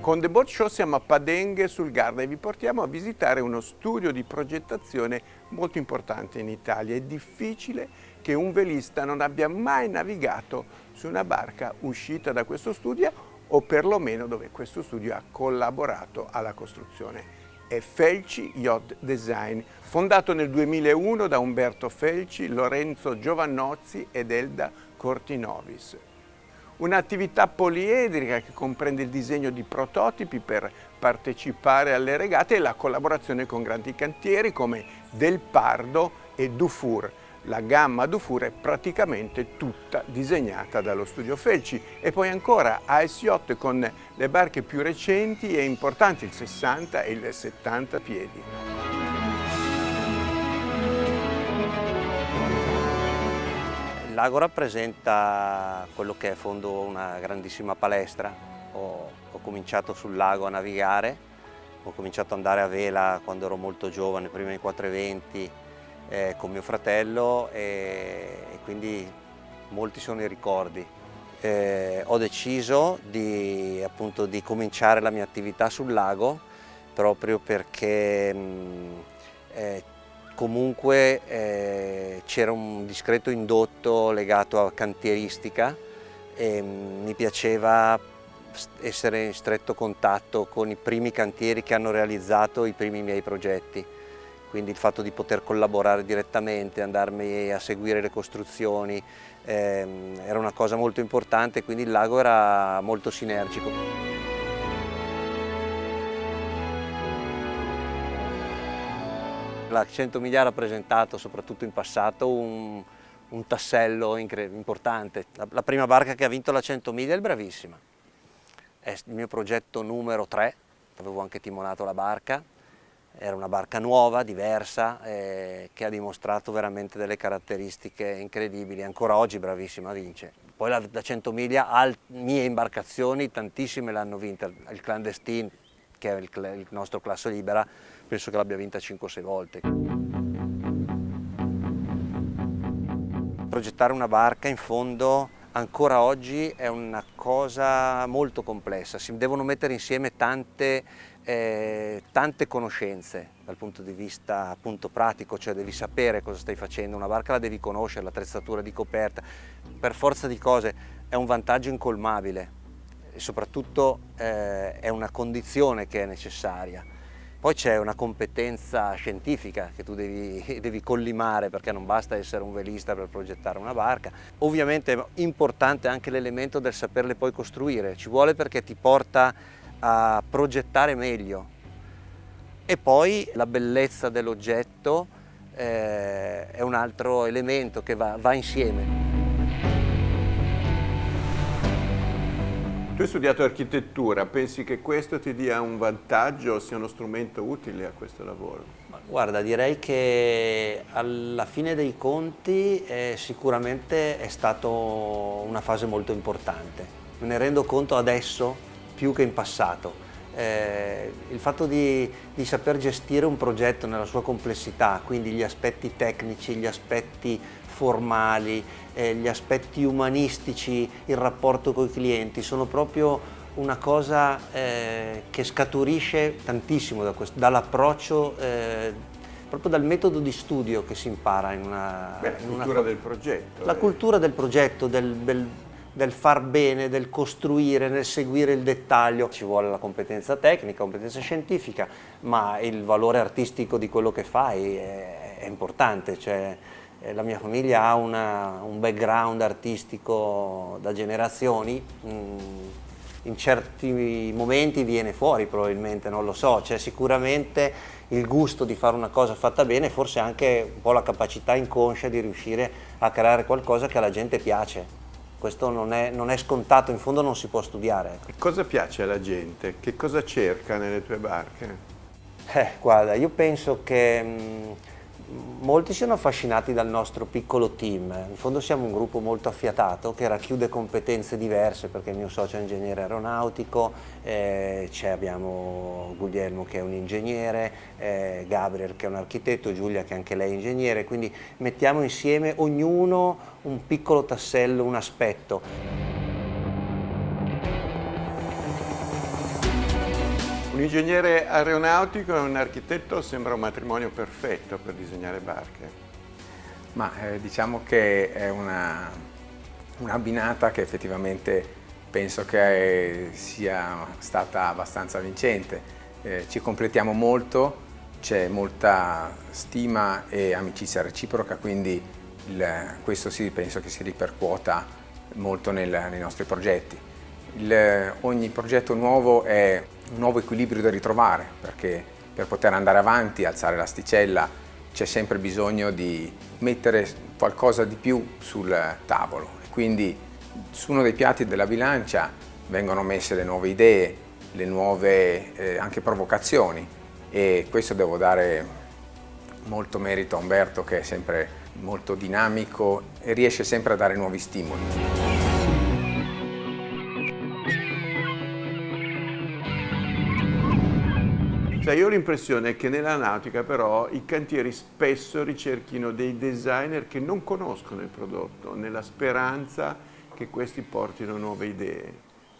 Con The Boat Show siamo a Padenghe sul Garda e vi portiamo a visitare uno studio di progettazione molto importante in Italia. È difficile che un velista non abbia mai navigato su una barca uscita da questo studio o perlomeno dove questo studio ha collaborato alla costruzione. È Felci Yacht Design, fondato nel 2001 da Umberto Felci, Lorenzo Giovannozzi ed Elda Cortinovis. Un'attività poliedrica che comprende il disegno di prototipi per partecipare alle regate e la collaborazione con grandi cantieri come Del Pardo e Dufour. La gamma Dufour è praticamente tutta disegnata dallo studio Felci. E poi ancora AS Yacht con le barche più recenti e importanti, il 60 e il 70 piedi. Il lago rappresenta quello che è in fondo una grandissima palestra. Ho cominciato sul lago a navigare, ho cominciato ad andare a vela quando ero molto giovane, prima in 420 con mio fratello e quindi molti sono i ricordi. Ho deciso appunto di cominciare la mia attività sul lago proprio perché comunque c'era un discreto indotto legato a cantieristica e mi piaceva essere in stretto contatto con i primi cantieri che hanno realizzato i primi miei progetti. Quindi il fatto di poter collaborare direttamente, andarmi a seguire le costruzioni, era una cosa molto importante, quindi il lago era molto sinergico. La 100 miglia ha rappresentato, soprattutto in passato, un tassello importante. La prima barca che ha vinto la 100 miglia è il Bravissima. È il mio progetto numero 3, avevo anche timonato la barca. Era una barca nuova, diversa, che ha dimostrato veramente delle caratteristiche incredibili. Ancora oggi Bravissima vince. Poi la 100 miglia, mie imbarcazioni, tantissime l'hanno vinta. Il Clandestine, che è il nostro classe libera, penso che l'abbia vinta 5-6 volte. Progettare una barca in fondo ancora oggi è una cosa molto complessa. Si devono mettere insieme tante conoscenze dal punto di vista appunto pratico, cioè devi sapere cosa stai facendo, una barca la devi conoscere, l'attrezzatura di coperta, per forza di cose è un vantaggio incolmabile e soprattutto è una condizione che è necessaria. Poi c'è una competenza scientifica che tu devi collimare, perché non basta essere un velista per progettare una barca. Ovviamente è importante anche l'elemento del saperle poi costruire, ci vuole perché ti porta a progettare meglio. E poi la bellezza dell'oggetto è un altro elemento che va insieme. Tu hai studiato architettura, pensi che questo ti dia un vantaggio o sia uno strumento utile a questo lavoro? Guarda, direi che alla fine dei conti sicuramente è stata una fase molto importante. Me ne rendo conto adesso più che in passato. Il fatto di saper gestire un progetto nella sua complessità, quindi gli aspetti tecnici, gli aspetti formali, gli aspetti umanistici, il rapporto con i clienti, sono proprio una cosa che scaturisce tantissimo dall'approccio, proprio dal metodo di studio che si impara in una... La cultura del progetto. La cultura del progetto, del far bene, del costruire, nel seguire il dettaglio. Ci vuole la competenza tecnica, competenza scientifica, ma il valore artistico di quello che fai è importante. Cioè, la mia famiglia ha un background artistico da generazioni, in certi momenti viene fuori probabilmente, non lo so, c'è sicuramente il gusto di fare una cosa fatta bene, forse anche un po' la capacità inconscia di riuscire a creare qualcosa che alla gente piace. Questo non è scontato, in fondo non si può studiare. Cosa piace alla gente? Che cosa cerca nelle tue barche? Guarda, io penso che molti siano affascinati dal nostro piccolo team. In fondo siamo un gruppo molto affiatato che racchiude competenze diverse, perché il mio socio è ingegnere aeronautico, abbiamo Guglielmo che è un ingegnere, Gabriel che è un architetto, Giulia che anche lei è ingegnere, quindi mettiamo insieme ognuno un piccolo tassello, un aspetto. Un ingegnere aeronautico e un architetto sembra un matrimonio perfetto per disegnare barche. Ma diciamo che è una binata che effettivamente penso che sia stata abbastanza vincente. Ci completiamo molto, c'è molta stima e amicizia reciproca, quindi questo sì, penso che si ripercuota molto nei nostri progetti. Ogni progetto nuovo è un nuovo equilibrio da ritrovare, perché per poter andare avanti, alzare l'asticella, c'è sempre bisogno di mettere qualcosa di più sul tavolo. E quindi su uno dei piatti della bilancia vengono messe le nuove idee, le nuove anche provocazioni, e questo devo dare molto merito a Umberto, che è sempre molto dinamico e riesce sempre a dare nuovi stimoli. Io ho l'impressione che nella nautica però i cantieri spesso ricerchino dei designer che non conoscono il prodotto, nella speranza che questi portino nuove idee.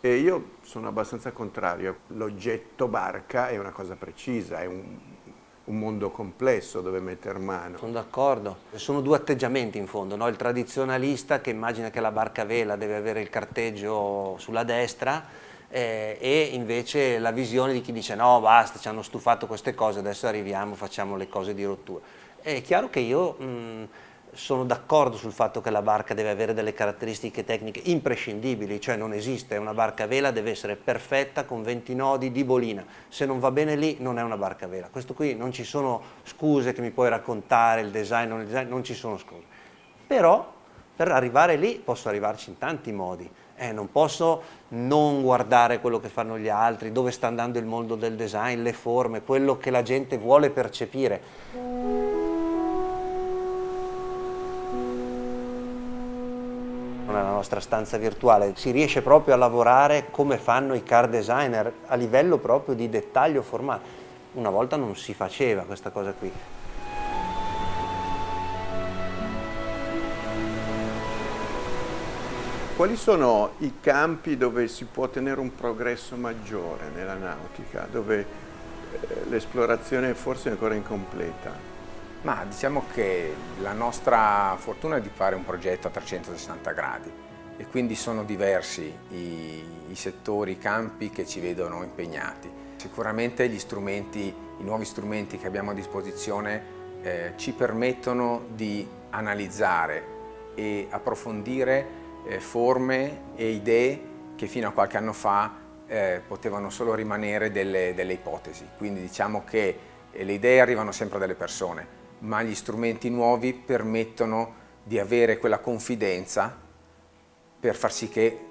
E io sono abbastanza contrario. L'oggetto barca è una cosa precisa, è un mondo complesso dove metter mano. Sono d'accordo. Sono due atteggiamenti in fondo, no? Il tradizionalista che immagina che la barca a vela deve avere il carteggio sulla destra, e invece la visione di chi dice no, basta, ci hanno stufato queste cose, adesso arriviamo, facciamo le cose di rottura. È chiaro che io sono d'accordo sul fatto che la barca deve avere delle caratteristiche tecniche imprescindibili, cioè non esiste una barca a vela, deve essere perfetta con 20 nodi di bolina, se non va bene lì non è una barca a vela. Questo qui non ci sono scuse che mi puoi raccontare, il design, non ci sono scuse. Però per arrivare lì posso arrivarci in tanti modi. Non posso non guardare quello che fanno gli altri, dove sta andando il mondo del design, le forme, quello che la gente vuole percepire. Nella nostra stanza virtuale si riesce proprio a lavorare come fanno i car designer, a livello proprio di dettaglio formale. Una volta non si faceva questa cosa qui. Quali sono i campi dove si può ottenere un progresso maggiore nella nautica, dove l'esplorazione forse è ancora incompleta? Ma diciamo che la nostra fortuna è di fare un progetto a 360 gradi e quindi sono diversi i settori, i campi che ci vedono impegnati. Sicuramente i nuovi strumenti che abbiamo a disposizione ci permettono di analizzare e approfondire forme e idee che fino a qualche anno fa potevano solo rimanere delle ipotesi. Quindi diciamo che le idee arrivano sempre dalle persone, ma gli strumenti nuovi permettono di avere quella confidenza per far sì che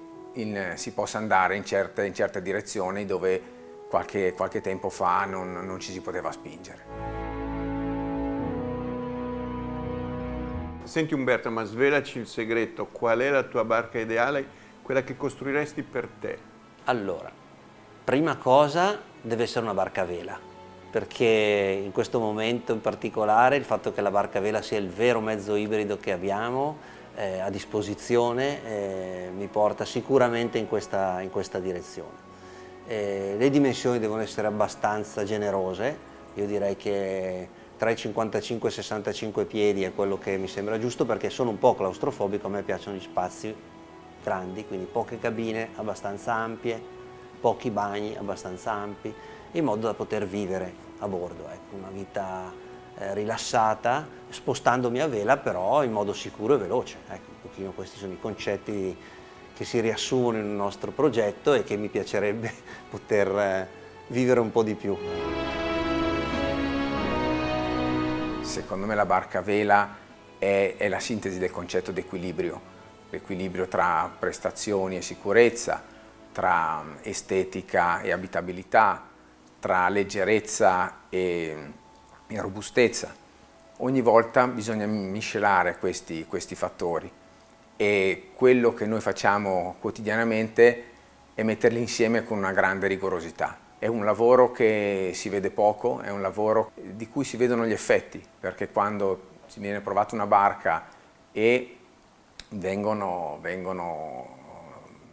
si possa andare in certe direzioni dove qualche tempo fa non ci si poteva spingere. Senti Umberto, ma svelaci il segreto, qual è la tua barca ideale, quella che costruiresti per te? Allora, prima cosa deve essere una barca a vela, perché in questo momento in particolare il fatto che la barca a vela sia il vero mezzo ibrido che abbiamo a disposizione mi porta sicuramente in questa direzione. Le dimensioni devono essere abbastanza generose, io direi che tra i 55 e i 65 piedi è quello che mi sembra giusto, perché sono un po' claustrofobico, a me piacciono gli spazi grandi, quindi poche cabine abbastanza ampie, pochi bagni abbastanza ampi, in modo da poter vivere a bordo, ecco, una vita rilassata, spostandomi a vela però in modo sicuro e veloce. Ecco, un pochino questi sono i concetti che si riassumono in un nostro progetto e che mi piacerebbe poter vivere un po' di più. Secondo me la barca a vela è la sintesi del concetto di equilibrio, l'equilibrio tra prestazioni e sicurezza, tra estetica e abitabilità, tra leggerezza e robustezza. Ogni volta bisogna miscelare questi fattori e quello che noi facciamo quotidianamente è metterli insieme con una grande rigorosità. È un lavoro che si vede poco, è un lavoro di cui si vedono gli effetti, perché quando si viene provata una barca e vengono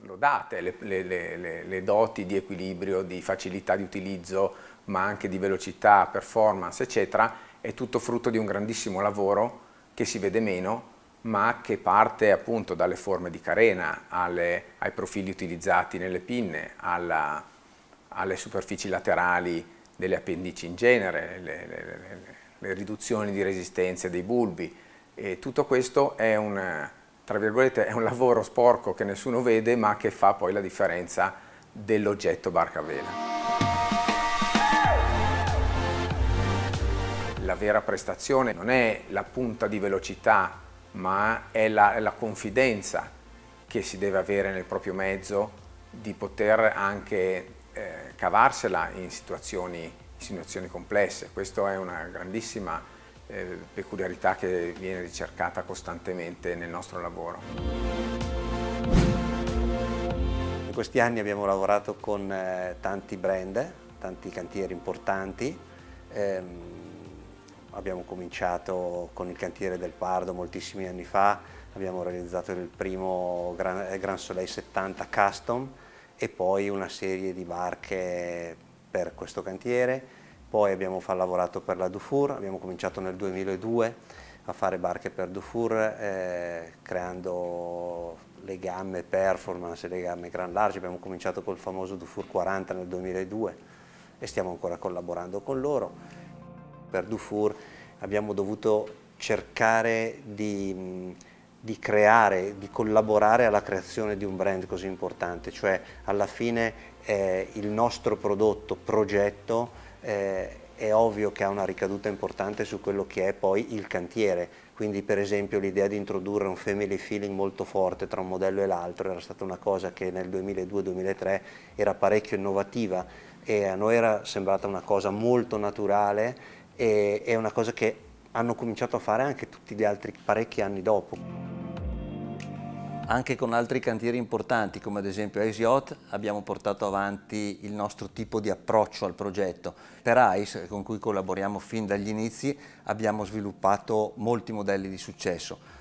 lodate, le doti di equilibrio, di facilità di utilizzo, ma anche di velocità, performance, eccetera, è tutto frutto di un grandissimo lavoro che si vede meno, ma che parte appunto dalle forme di carena, ai profili utilizzati nelle pinne, alle superfici laterali delle appendici in genere, le riduzioni di resistenze dei bulbi. E tutto questo è tra virgolette, è un lavoro sporco che nessuno vede, ma che fa poi la differenza dell'oggetto barca a vela. La vera prestazione non è la punta di velocità, ma è la confidenza che si deve avere nel proprio mezzo di poter anche cavarsela in situazioni complesse. Questa è una grandissima peculiarità che viene ricercata costantemente nel nostro lavoro. In questi anni abbiamo lavorato con tanti brand, tanti cantieri importanti. Abbiamo cominciato con il cantiere del Pardo moltissimi anni fa, abbiamo realizzato il primo Grand Soleil 70 Custom e poi una serie di barche per questo cantiere. Poi abbiamo lavorato per la Dufour, abbiamo cominciato nel 2002 a fare barche per Dufour creando le gamme Performance e le gamme Grand Large. Abbiamo cominciato col famoso Dufour 40 nel 2002 e stiamo ancora collaborando con loro. Per Dufour abbiamo dovuto cercare di collaborare alla creazione di un brand così importante, cioè alla fine il nostro prodotto, progetto, è ovvio che ha una ricaduta importante su quello che è poi il cantiere, quindi per esempio l'idea di introdurre un family feeling molto forte tra un modello e l'altro era stata una cosa che nel 2002-2003 era parecchio innovativa e a noi era sembrata una cosa molto naturale e è una cosa che hanno cominciato a fare anche tutti gli altri parecchi anni dopo. Anche con altri cantieri importanti come ad esempio Ice Yacht abbiamo portato avanti il nostro tipo di approccio al progetto. Per Ice, con cui collaboriamo fin dagli inizi, abbiamo sviluppato molti modelli di successo.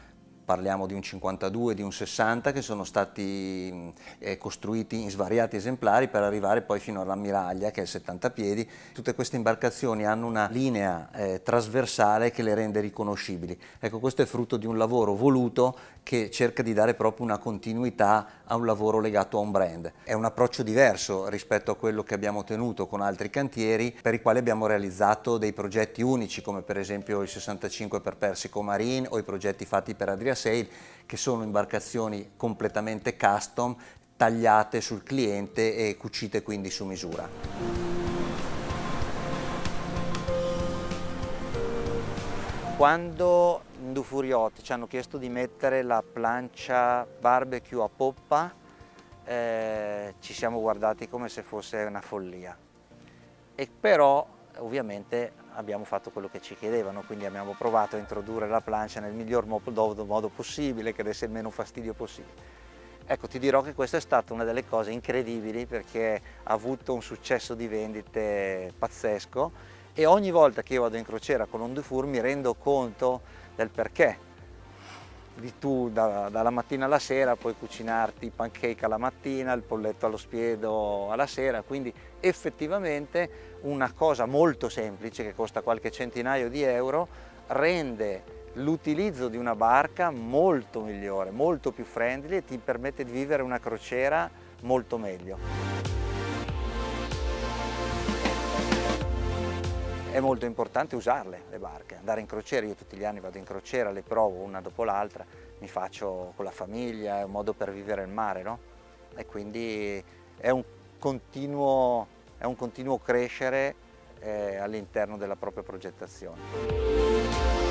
Parliamo di un 52, di un 60 che sono stati costruiti in svariati esemplari per arrivare poi fino all'ammiraglia che è il 70 piedi. Tutte queste imbarcazioni hanno una linea trasversale che le rende riconoscibili. Ecco, questo è frutto di un lavoro voluto che cerca di dare proprio una continuità a un lavoro legato a un brand. È un approccio diverso rispetto a quello che abbiamo tenuto con altri cantieri per i quali abbiamo realizzato dei progetti unici come per esempio il 65 per Persico Marine o i progetti fatti per Adria Sail, che sono imbarcazioni completamente custom, tagliate sul cliente e cucite quindi su misura. Quando in Dufour Yacht ci hanno chiesto di mettere la plancia barbecue a poppa, ci siamo guardati come se fosse una follia. E però ovviamente abbiamo fatto quello che ci chiedevano, quindi abbiamo provato a introdurre la plancia nel miglior modo possibile, che desse il meno fastidio possibile. Ecco, ti dirò che questa è stata una delle cose incredibili perché ha avuto un successo di vendite pazzesco e ogni volta che io vado in crociera con un Dufour mi rendo conto del perché. Tu dalla mattina alla sera puoi cucinarti i pancake alla mattina, il polletto allo spiedo alla sera, quindi effettivamente una cosa molto semplice che costa qualche centinaio di euro rende l'utilizzo di una barca molto migliore, molto più friendly e ti permette di vivere una crociera molto meglio. È molto importante usarle le barche, andare in crociera, io tutti gli anni vado in crociera, le provo una dopo l'altra, mi faccio con la famiglia, è un modo per vivere il mare, no? E quindi è un continuo crescere all'interno della propria progettazione.